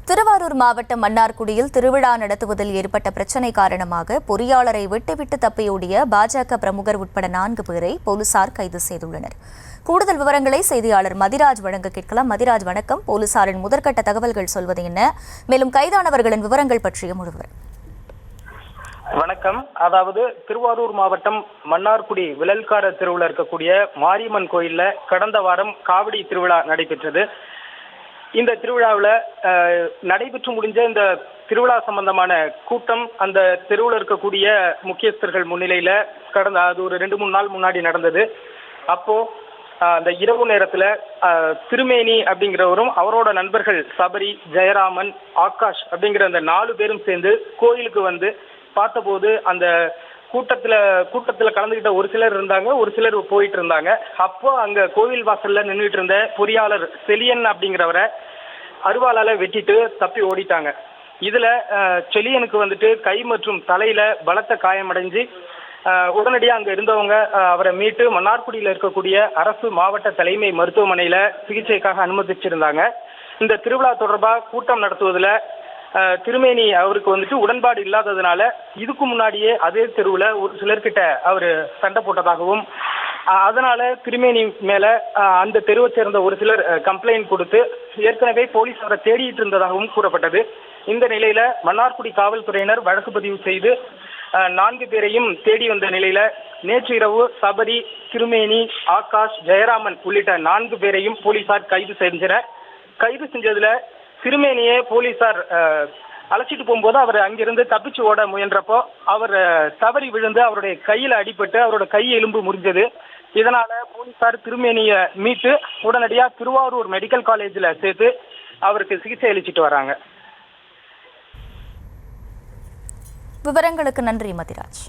திருவாரூர் மாவட்டம் மன்னார்குடியில் திருவிழா நடத்துவதில் ஏற்பட்ட பிரச்சினை காரணமாக பொறியாளரை விட்டுவிட்டு தப்பியோடிய பாஜக பிரமுகர் உட்பட 4 பேரை போலீசார் கைது செய்துள்ளனர். கூடுதல் விவரங்களை செய்தியாளர் மதிராஜ் வழங்க கேட்கலாம். மதிராஜ், வணக்கம். போலீசாரின் முதற்கட்ட தகவல்கள் சொல்வது என்ன? மேலும் கைதானவர்களின் விவரங்கள் பற்றிய முழுவர். வணக்கம். அதாவது திருவாரூர் மாவட்டம் மன்னார்குடி விழல்கார திருவிழா இருக்கக்கூடிய மாரியம்மன் கோயில்ல கடந்த வாரம் காவடி திருவிழா நடைபெற்றது. இந்த திருவிழாவில் நடைபெற்று முடிஞ்ச இந்த திருவிழா சம்பந்தமான கூட்டம் அந்த தெருவில் இருக்கக்கூடிய முக்கியஸ்தர்கள் முன்னிலையில அது ஒரு 2-3 நாள் முன்னாடி நடந்தது. அப்போ அந்த இரவு நேரத்துல திருமேனி அப்படிங்கிறவரும் அவரோட நண்பர்கள் சபரி, ஜெயராமன், ஆகாஷ் அப்படிங்கிற அந்த 4 பேரும் சேர்ந்து கோயிலுக்கு வந்து பார்த்தபோது அந்த கூட்டத்துல கலந்துகிட்ட ஒரு சிலர் இருந்தாங்க, ஒரு சிலர் போயிட்டு இருந்தாங்க. அப்போ அங்க கோவில் வாசல்ல நின்றுட்டு இருந்த பொறியாளர் செலியன் அப்படிங்கிறவரை அருவாளால வெட்டிட்டு தப்பி ஓடிட்டாங்க. இதுல செலியனுக்கு வந்துட்டு கை மற்றும் தலையில பலத்த காயமடைஞ்சு உடனடியாக அங்க இருந்தவங்க அவரை மீட்டு மன்னார்குடியில் இருக்கக்கூடிய அரசு மாவட்ட தலைமை மருத்துவமனையில சிகிச்சைக்காக அனுமதிச்சிருந்தாங்க. இந்த திருவிழா தொடர்பாக கூட்டம் நடத்துவதில் திருமேனி அவருக்கு வந்துட்டு உடன்பாடு இல்லாததுனால இதுக்கு முன்னாடியே அதே தெருவில் ஒரு சிலர்கிட்ட அவர் சண்டை போட்டதாகவும் அதனால திருமேனி மேல அந்த தெருவை சேர்ந்த ஒரு சிலர் கம்ப்ளைண்ட் கொடுத்து ஏற்கனவே போலீஸ் அவரை தேடிட்டு இருந்ததாகவும் கூறப்பட்டது. இந்த நிலையில மன்னார்குடி காவல்துறையினர் வழக்கு பதிவு செய்து 4 பேரையும் தேடி வந்த நிலையில நேற்று இரவு சபரி, திருமேனி, ஆகாஷ், ஜெயராமன் உள்ளிட்ட 4 பேரையும் போலீசார் கைது செஞ்சதுல திருமேனியை போலீசார் அழைச்சிட்டு போகும்போது அவர் அங்கிருந்து தப்பிச்சு ஓட முயன்றப்போ அவர் தவறி விழுந்து அவருடைய கையில் அடிபட்டு அவரோட கை எலும்பு முறிஞ்சது. இதனால போலீசார் திருமேனியை மீட்டு உடனடியாக திருவாரூர் மெடிக்கல் காலேஜில் சேர்த்து அவருக்கு சிகிச்சை அளிச்சிட்டு வராங்க. விவரங்களுக்கு நன்றி மதிராஜ்.